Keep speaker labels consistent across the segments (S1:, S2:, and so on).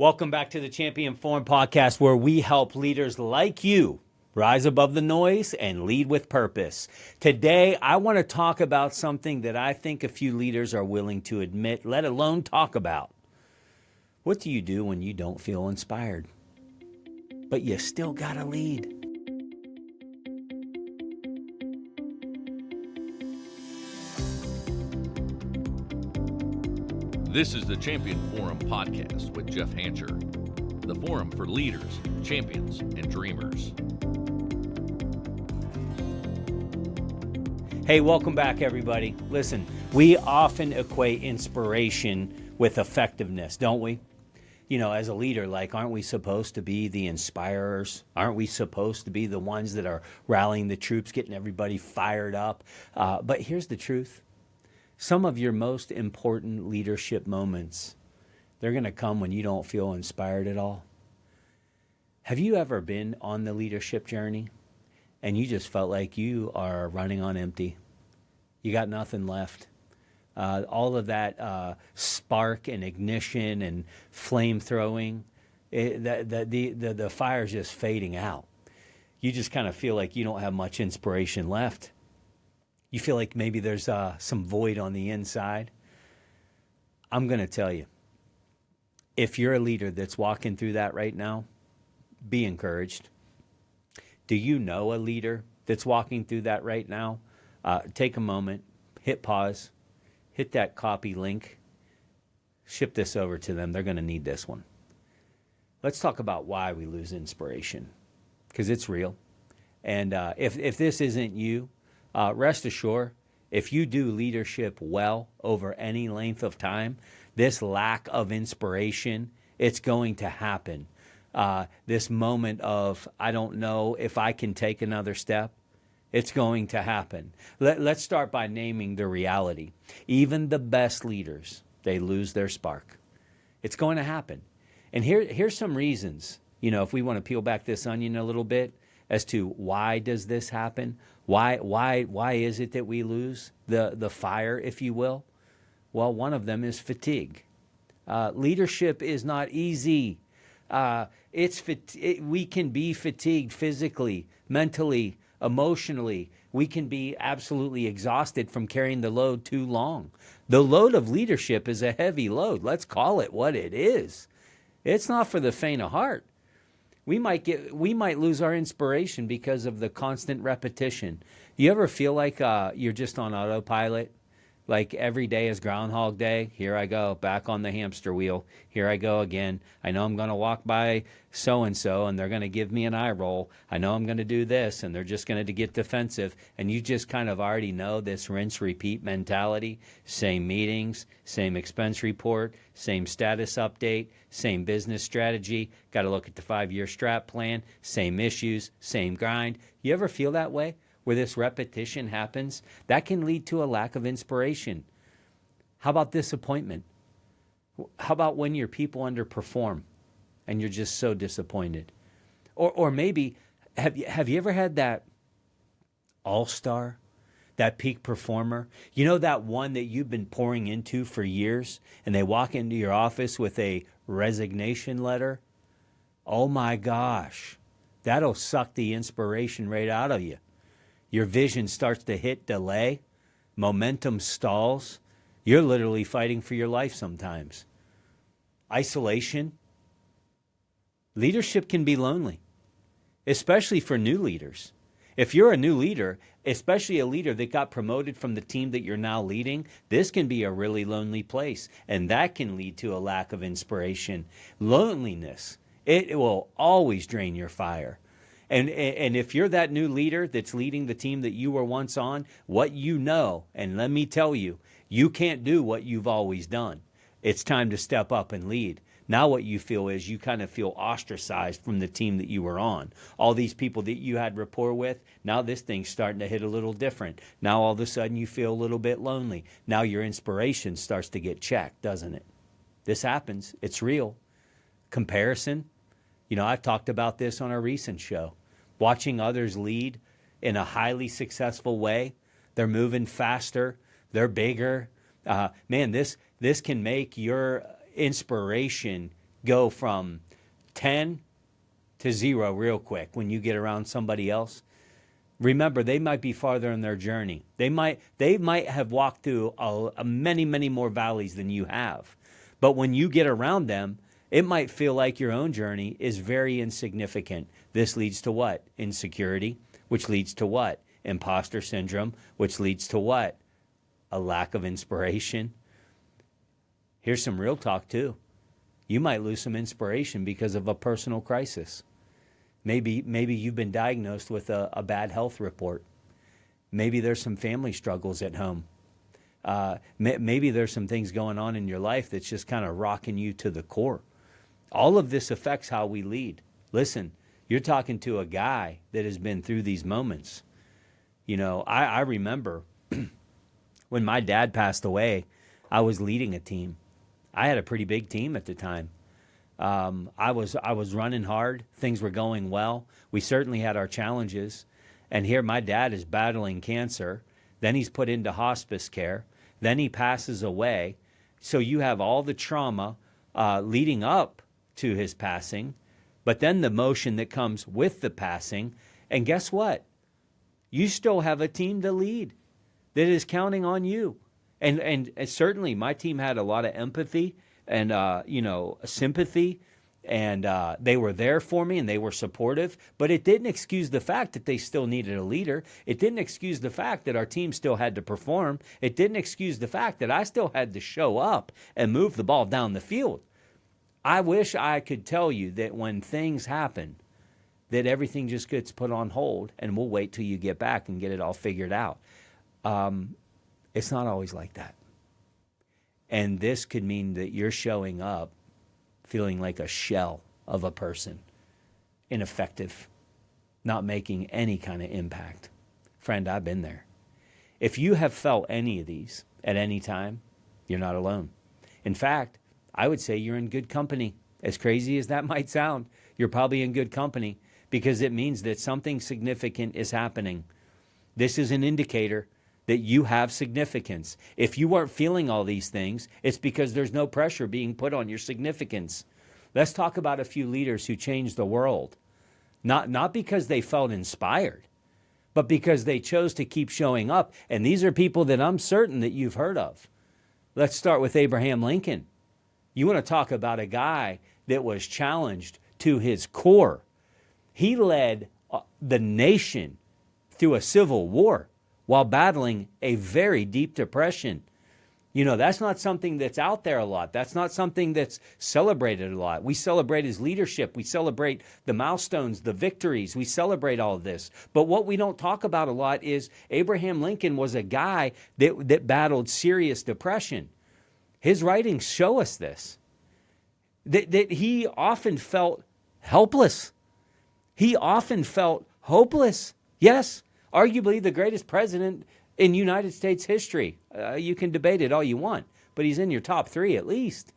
S1: Welcome back to the Champion Forum podcast, where we help leaders like you rise above the noise and lead with purpose. Today, I want to talk about something that I think a few leaders are willing to admit, let alone talk about. What do you do when you don't feel inspired, but you still got to lead?
S2: This is the Champion Forum podcast with Jeff Hancher, the forum for leaders, champions, and dreamers.
S1: Hey, welcome back, everybody. Listen, we often equate inspiration with effectiveness, don't we? You know, as a leader, aren't we supposed to be the inspirers? Aren't we supposed to be the ones that are rallying the troops, getting everybody fired up? But here's the truth. Some of your most important leadership moments, they're going to come when you don't feel inspired at all. Have you ever been on the leadership journey and you just felt like you are running on empty? You got nothing left. All of that spark and ignition and flame throwing, the fire's just fading out. You just kind of feel like you don't have much inspiration left. You feel like maybe there's some void on the inside. I'm going to tell you, if you're a leader that's walking through that right now, be encouraged. Do you know a leader that's walking through that right now? Take a moment, hit pause, hit that copy link, ship this over to them. They're going to need this one. Let's talk about why we lose inspiration, because it's real. And if this isn't you, rest assured, if you do leadership well over any length of time, this lack of inspiration, it's going to happen. This moment of, I don't know if I can take another step, it's going to happen. Let's start by naming the reality. Even the best leaders, they lose their spark. It's going to happen. And here's some reasons, if we want to peel back this onion a little bit, as to why does this happen? Why is it that we lose the fire, if you will? Well, one of them is fatigue. Leadership is not easy. We can be fatigued physically, mentally, emotionally. We can be absolutely exhausted from carrying the load too long. The load of leadership is a heavy load. Let's call it what it is. It's not for the faint of heart. We might lose our inspiration because of the constant repetition. You ever feel like you're just on autopilot? Like every day is Groundhog Day. Here I go, back on the hamster wheel. Here I go again. I know I'm going to walk by so-and-so, and they're going to give me an eye roll. I know I'm going to do this, and they're just going to get defensive. And you just kind of already know this rinse-repeat mentality. Same meetings, same expense report, same status update, same business strategy. Got to look at the 5-year strat plan, same issues, same grind. You ever feel that way? Where this repetition happens, that can lead to a lack of inspiration. How about disappointment? How about when your people underperform and you're just so disappointed? Or maybe, have you ever had that all-star, that peak performer? You know, that one that you've been pouring into for years, and they walk into your office with a resignation letter? Oh my gosh, that'll suck the inspiration right out of you. Your vision starts to hit delay. Momentum stalls. You're literally fighting for your life sometimes. Isolation. Leadership can be lonely, especially for new leaders. If you're a new leader, especially a leader that got promoted from the team that you're now leading, this can be a really lonely place, and that can lead to a lack of inspiration. Loneliness, it will always drain your fire. And if you're that new leader that's leading the team that you were once on, what you know, and let me tell you, you can't do what you've always done. It's time to step up and lead. Now what you feel is you kind of feel ostracized from the team that you were on. All these people that you had rapport with, now this thing's starting to hit a little different. Now all of a sudden you feel a little bit lonely. Now your inspiration starts to get checked, doesn't it? This happens. It's real. Comparison. I've talked about this on a recent show. Watching others lead in a highly successful way. They're moving faster. They're bigger. Man, this can make your inspiration go from 10 to 0 real quick when you get around somebody else. Remember, they might be farther in their journey. They might have walked through many, many more valleys than you have. But when you get around them, it might feel like your own journey is very insignificant. This leads to what? Insecurity, which leads to what? Imposter syndrome, which leads to what? A lack of inspiration. Here's some real talk too. You might lose some inspiration because of a personal crisis. Maybe you've been diagnosed with a bad health report. Maybe there's some family struggles at home. Maybe there's some things going on in your life that's just kind of rocking you to the core. All of this affects how we lead. Listen, you're talking to a guy that has been through these moments. You know, I remember when my dad passed away, I was leading a team. I had a pretty big team at the time. I was running hard. Things were going well. We certainly had our challenges. And here my dad is battling cancer. Then he's put into hospice care. Then he passes away. So you have all the trauma leading up to his passing, but then the motion that comes with the passing. And guess what? You still have a team to lead that is counting on you. And certainly my team had a lot of empathy and, sympathy. And they were there for me and they were supportive. But it didn't excuse the fact that they still needed a leader. It didn't excuse the fact that our team still had to perform. It didn't excuse the fact that I still had to show up and move the ball down the field. I wish I could tell you that when things happen, that everything just gets put on hold and we'll wait till you get back and get it all figured out. It's not always like that. And this could mean that you're showing up feeling like a shell of a person, ineffective, not making any kind of impact. Friend, I've been there. If you have felt any of these at any time, you're not alone. In fact, I would say you're in good company. As crazy as that might sound, you're probably in good company because it means that something significant is happening. This is an indicator that you have significance. If you weren't feeling all these things, it's because there's no pressure being put on your significance. Let's talk about a few leaders who changed the world. Not because they felt inspired, but because they chose to keep showing up. And these are people that I'm certain that you've heard of. Let's start with Abraham Lincoln. You want to talk about a guy that was challenged to his core. He led the nation through a civil war while battling a very deep depression. You know, that's not something that's out there a lot. That's not something that's celebrated a lot. We celebrate his leadership. We celebrate the milestones, the victories. We celebrate all of this. But what we don't talk about a lot is Abraham Lincoln was a guy that battled serious depression. His writings show us this, that he often felt helpless. He often felt hopeless. Yes, arguably the greatest president in United States history. You can debate it all you want, but he's in your top 3 at least.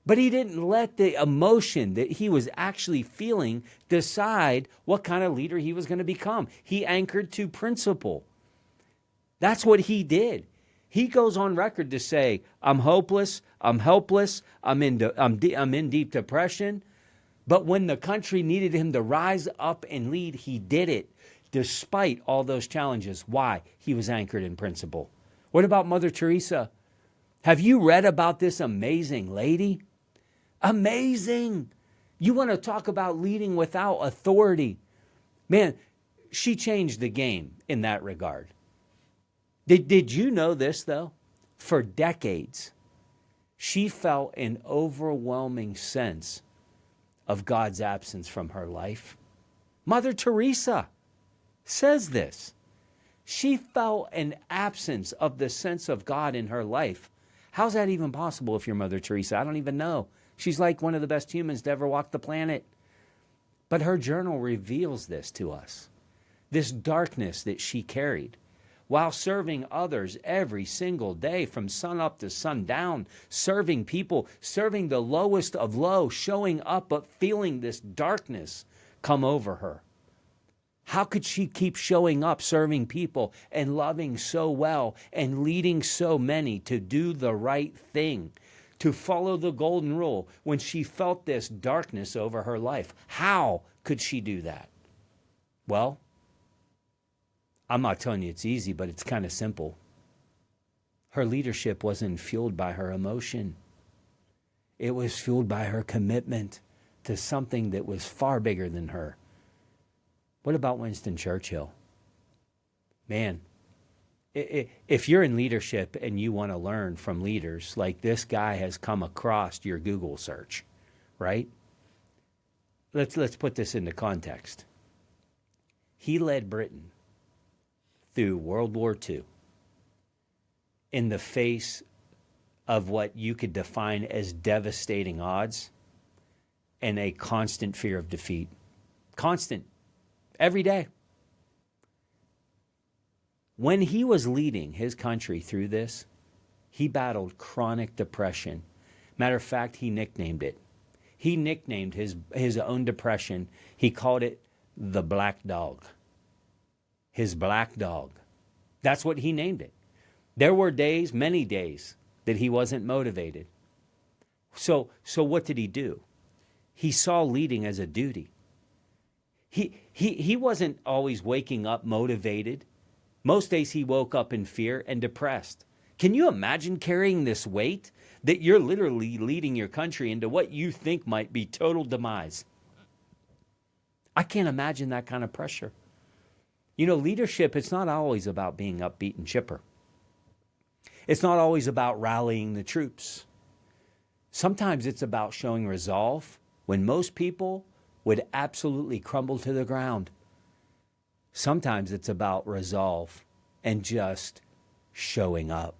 S1: But he didn't let the emotion that he was actually feeling decide what kind of leader he was going to become. He anchored to principle. That's what he did. He goes on record to say, I'm hopeless, I'm helpless, I'm in deep depression. But when the country needed him to rise up and lead, he did it despite all those challenges. Why? He was anchored in principle. What about Mother Teresa? Have you read about this amazing lady? Amazing. You want to talk about leading without authority. Man, she changed the game in that regard. Did you know this, though? For decades, she felt an overwhelming sense of God's absence from her life. Mother Teresa says this. She felt an absence of the sense of God in her life. How's that even possible if you're Mother Teresa? I don't even know. She's like one of the best humans to ever walk the planet. But her journal reveals this to us, this darkness that she carried while serving others every single day from sun up to sundown, serving people, serving the lowest of low, showing up but feeling this darkness come over her. How could she keep showing up, serving people and loving so well and leading so many to do the right thing, to follow the golden rule when she felt this darkness over her life? How could she do that? Well, I'm not telling you it's easy, but it's kind of simple. Her leadership wasn't fueled by her emotion. It was fueled by her commitment to something that was far bigger than her. What about Winston Churchill? Man, if you're in leadership and you want to learn from leaders, like this guy has come across your Google search, right? Let's put this into context. He led Britain through World War II in the face of what you could define as devastating odds and a constant fear of defeat. Constant. Every day. When he was leading his country through this, he battled chronic depression. Matter of fact, he nicknamed it. He nicknamed his own depression. He called it the Black Dog. His Black Dog. That's what he named it. There were days, many days, that he wasn't motivated. So what did he do? He saw leading as a duty. He wasn't always waking up motivated. Most days he woke up in fear and depressed. Can you imagine carrying this weight that you're literally leading your country into what you think might be total demise? I can't imagine that kind of pressure. You know, leadership, it's not always about being upbeat and chipper. It's not always about rallying the troops. Sometimes it's about showing resolve when most people would absolutely crumble to the ground. Sometimes it's about resolve and just showing up.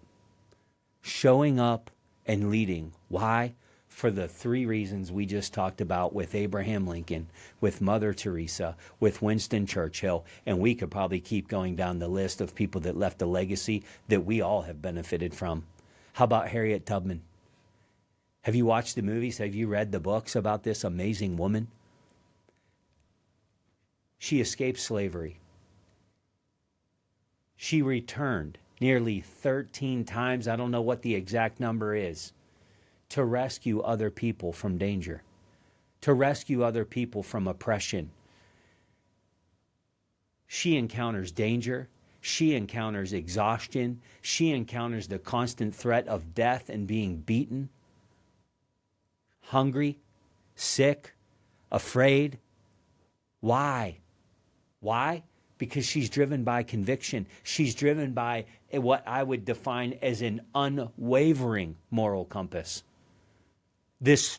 S1: Showing up and leading. Why? For the three reasons we just talked about with Abraham Lincoln, with Mother Teresa, with Winston Churchill, and we could probably keep going down the list of people that left a legacy that we all have benefited from. How about Harriet Tubman? Have you watched the movies? Have you read the books about this amazing woman? She escaped slavery. She returned nearly 13 times, I don't know what the exact number is, to rescue other people from danger, to rescue other people from oppression. She encounters danger. She encounters exhaustion. She encounters the constant threat of death and being beaten, hungry, sick, afraid. Why? Why? Because she's driven by conviction. She's driven by what I would define as an unwavering moral compass. This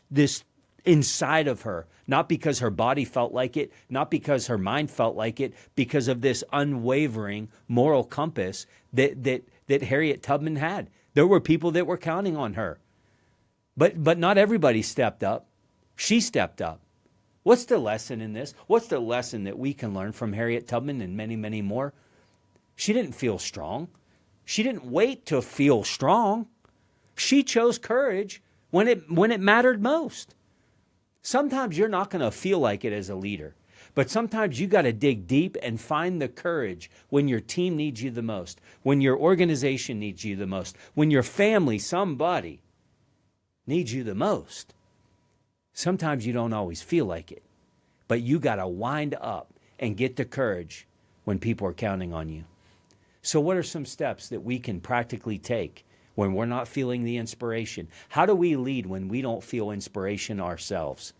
S1: inside of her, not because her body felt like it, not because her mind felt like it, because of this unwavering moral compass that Harriet Tubman had. There were people that were counting on her. But not everybody stepped up. She stepped up. What's the lesson in this? What's the lesson that we can learn from Harriet Tubman and many, many more? She didn't feel strong. She didn't wait to feel strong. She chose courage when it mattered most. Sometimes you're not going to feel like it as a leader, but sometimes you got to dig deep and find the courage when your team needs you the most, when your organization needs you the most, when your family, somebody needs you the most. Sometimes you don't always feel like it, but you got to wind up and get the courage when people are counting on you. So what are some steps that we can practically take when we're not feeling the inspiration? How do we lead when we don't feel inspiration ourselves?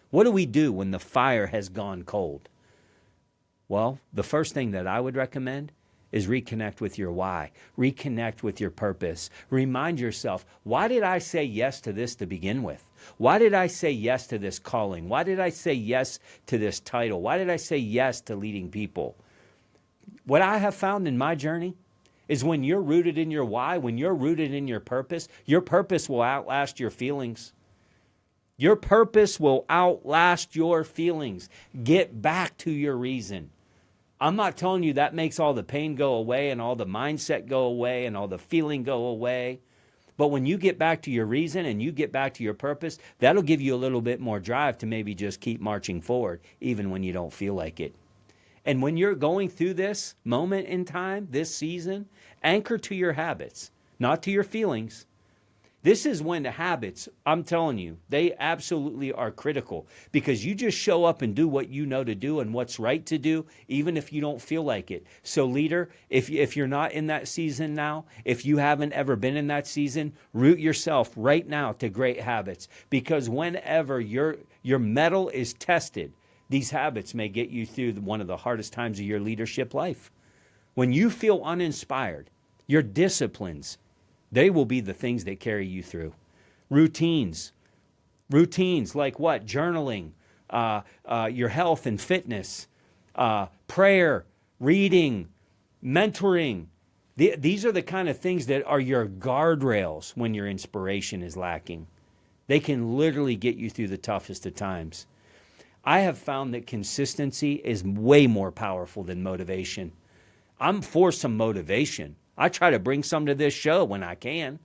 S1: What do we do when the fire has gone cold? Well, the first thing that I would recommend is reconnect with your why. Reconnect with your purpose. Remind yourself, why did I say yes to this to begin with? Why did I say yes to this calling? Why did I say yes to this title? Why did I say yes to leading people? What I have found in my journey is when you're rooted in your why, when you're rooted in your purpose will outlast your feelings. Your purpose will outlast your feelings. Get back to your reason. I'm not telling you that makes all the pain go away and all the mindset go away and all the feeling go away. But when you get back to your reason and you get back to your purpose, that'll give you a little bit more drive to maybe just keep marching forward, even when you don't feel like it. And when you're going through this moment in time, this season, anchor to your habits, not to your feelings. This is when the habits, I'm telling you, they absolutely are critical, because you just show up and do what you know to do and what's right to do, even if you don't feel like it. So leader, if you're not in that season now, if you haven't ever been in that season, root yourself right now to great habits, because whenever your mettle is tested, these habits may get you through one of the hardest times of your leadership life. When you feel uninspired, your disciplines, they will be the things that carry you through. Routines like what? Journaling, your health and fitness, prayer, reading, mentoring. These are the kind of things that are your guardrails when your inspiration is lacking. They can literally get you through the toughest of times. I have found that consistency is way more powerful than motivation. I'm for some motivation. I try to bring some to this show when I can.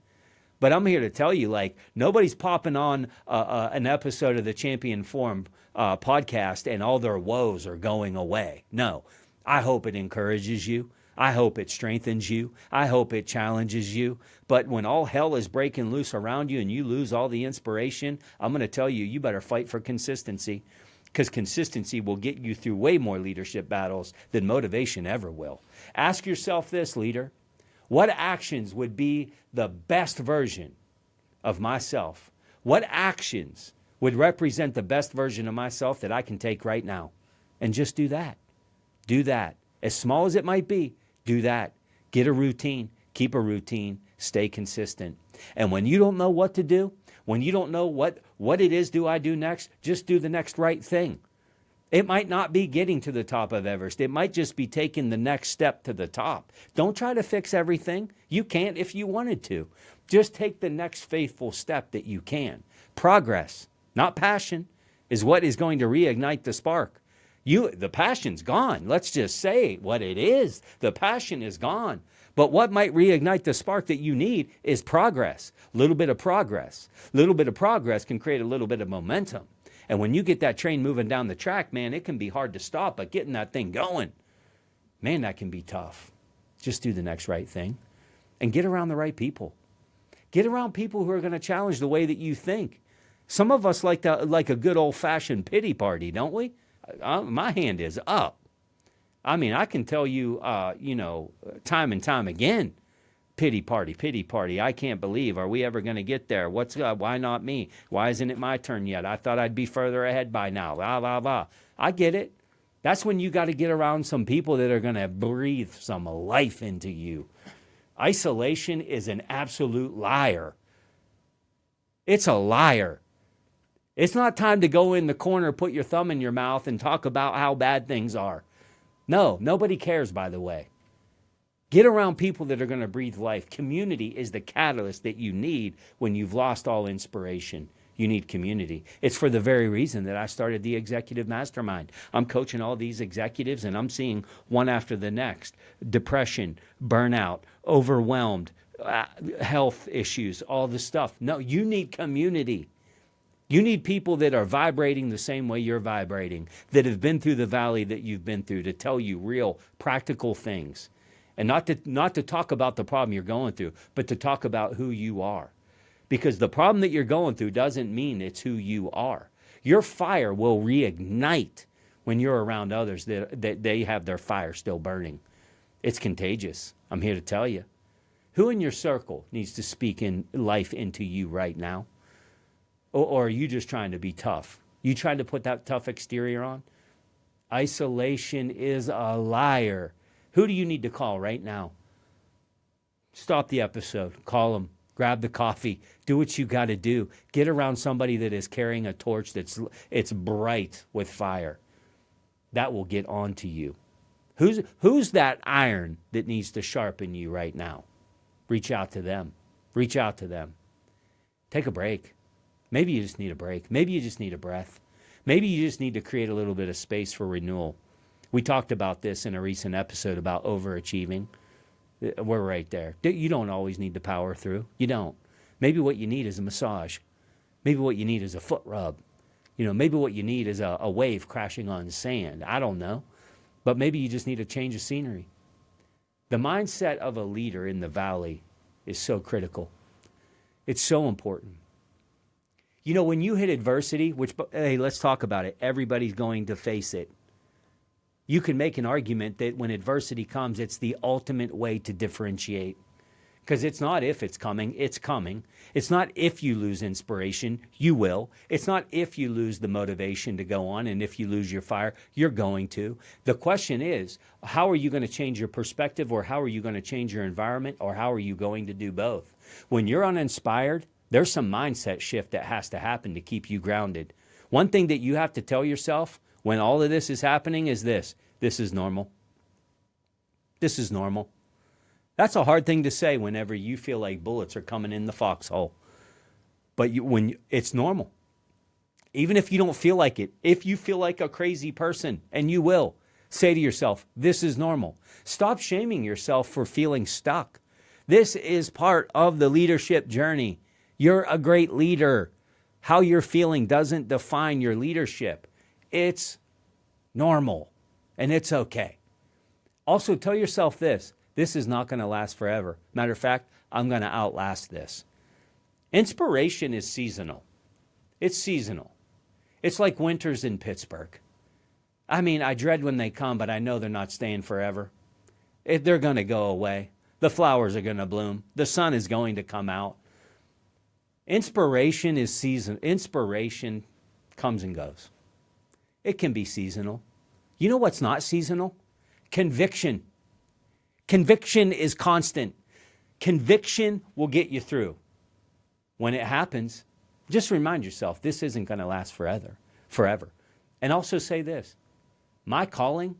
S1: But I'm here to tell you, like, nobody's popping on an episode of the Champion Forum podcast and all their woes are going away. No, I hope it encourages you. I hope it strengthens you. I hope it challenges you. But when all hell is breaking loose around you and you lose all the inspiration, I'm going to tell you, you better fight for consistency, because consistency will get you through way more leadership battles than motivation ever will. Ask yourself this, leader. What actions would be the best version of myself? What actions would represent the best version of myself that I can take right now? And just do that. Do that. As small as it might be, do that. Get a routine. Keep a routine. Stay consistent. And when you don't know what to do, when you don't know what it is do I do next, just do the next right thing. It might not be getting to the top of Everest. It might just be taking the next step to the top. Don't try to fix everything. You can't if you wanted to. Just take the next faithful step that you can. Progress, not passion, is what is going to reignite the spark. The passion's gone. Let's just say what it is. The passion is gone. But what might reignite the spark that you need is progress. A little bit of progress. A little bit of progress can create a little bit of momentum. And when you get that train moving down the track, man, it can be hard to stop, but getting that thing going, man, that can be tough. Just do the next right thing and get around the right people. Get around people who are going to challenge the way that you think. Some of us like a good old-fashioned pity party, don't we? My hand is up. I mean, I can tell you, time and time again, pity party. I can't believe. Are we ever going to get there? Why not me? Why isn't it my turn yet? I thought I'd be further ahead by now. Blah, blah, blah. I get it. That's when you got to get around some people that are going to breathe some life into you. Isolation is an absolute liar. It's a liar. It's not time to go in the corner, put your thumb in your mouth, and talk about how bad things are. No, nobody cares, by the way. Get around people that are going to breathe life. Community is the catalyst that you need when you've lost all inspiration. You need community. It's for the very reason that I started the Executive Mastermind. I'm coaching all these executives, and I'm seeing one after the next. Depression, burnout, overwhelmed, health issues, all this stuff. No, you need community. You need people that are vibrating the same way you're vibrating, that have been through the valley that you've been through, to tell you real, practical things. And not to talk about the problem you're going through, but to talk about who you are. Because the problem that you're going through doesn't mean it's who you are. Your fire will reignite when you're around others that they have their fire still burning. It's contagious. I'm here to tell you. Who in your circle needs to speak in life into you right now? Or are you just trying to be tough? You trying to put that tough exterior on? Isolation is a liar. Who do you need to call right now? Stop the episode. Call them. Grab the coffee. Do what you got to do. Get around somebody that is carrying a torch it's bright with fire. That will get on to you. Who's that iron that needs to sharpen you right now? Reach out to them. Reach out to them. Take a break. Maybe you just need a break. Maybe you just need a breath. Maybe you just need to create a little bit of space for renewal. We talked about this in a recent episode about overachieving. We're right there. You don't always need to power through. You don't. Maybe what you need is a massage. Maybe what you need is a foot rub. Maybe what you need is a wave crashing on sand. I don't know. But maybe you just need a change of scenery. The mindset of a leader in the valley is so critical. It's so important. You know, when you hit adversity, which, hey, let's talk about it. Everybody's going to face it. You can make an argument that when adversity comes, it's the ultimate way to differentiate. Because it's not if it's coming, it's coming. It's not if you lose inspiration, you will. It's not if you lose the motivation to go on, and if you lose your fire, you're going to. The question is, how are you going to change your perspective, or how are you going to change your environment, or how are you going to do both? When you're uninspired, there's some mindset shift that has to happen to keep you grounded. One thing that you have to tell yourself when all of this is happening is this: this is normal. This is normal. That's a hard thing to say whenever you feel like bullets are coming in the foxhole. But it's normal. Even if you don't feel like it, if you feel like a crazy person, and you will, say to yourself, this is normal. Stop shaming yourself for feeling stuck. This is part of the leadership journey. You're a great leader. How you're feeling doesn't define your leadership. It's normal, and it's okay. Also, tell yourself this: this is not going to last forever. Matter of fact, I'm going to outlast this. Inspiration is seasonal. It's seasonal. It's like winters in Pittsburgh. I mean, I dread when they come, but I know they're not staying forever. They're going to go away. The flowers are going to bloom. The sun is going to come out. Inspiration is seasonal. Inspiration comes and goes. It can be seasonal. You know what's not seasonal? Conviction. Conviction is constant. Conviction will get you through. When it happens, just remind yourself, this isn't going to last forever. And also say this: my calling,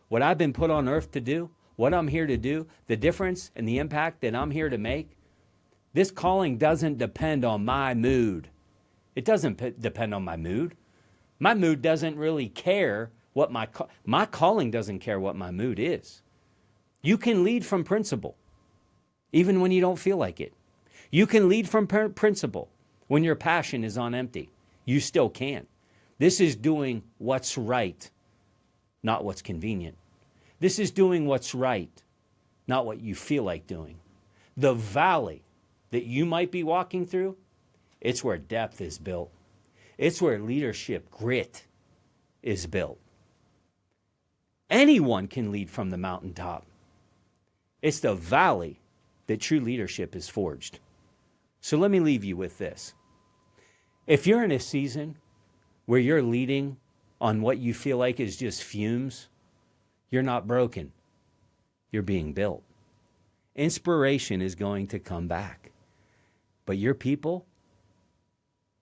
S1: what I've been put on earth to do, what I'm here to do, the difference and the impact that I'm here to make, this calling doesn't depend on my mood. It doesn't depend on my mood. My mood doesn't really care what my calling doesn't care what my mood is. You can lead from principle, even when you don't feel like it. You can lead from principle when your passion is on empty. You still can. This is doing what's right, not what's convenient. This is doing what's right, not what you feel like doing. The valley that you might be walking through, it's where depth is built. It's where leadership grit is built. Anyone can lead from the mountaintop. It's the valley that true leadership is forged. So let me leave you with this. If you're in a season where you're leading on what you feel like is just fumes, you're not broken. You're being built. Inspiration is going to come back. But your people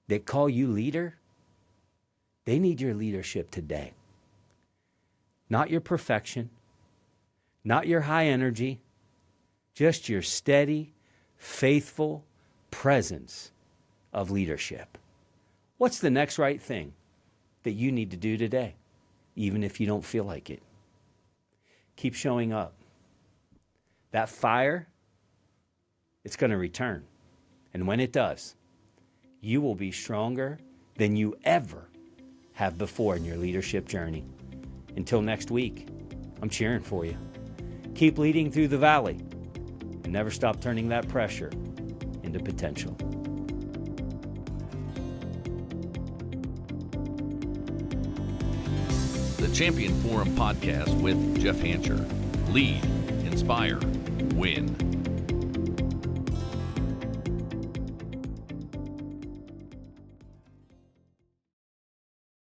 S1: that call you leader, they need your leadership today. Not your perfection, not your high energy, just your steady, faithful presence of leadership. What's the next right thing that you need to do today, even if you don't feel like it? Keep showing up. That fire, it's going to return. And when it does, you will be stronger than you ever have before in your leadership journey. Until next week, I'm cheering for you. Keep leading through the valley and never stop turning that pressure into potential.
S2: The Champion Forum Podcast with Jeff Hancher. Lead, inspire, win.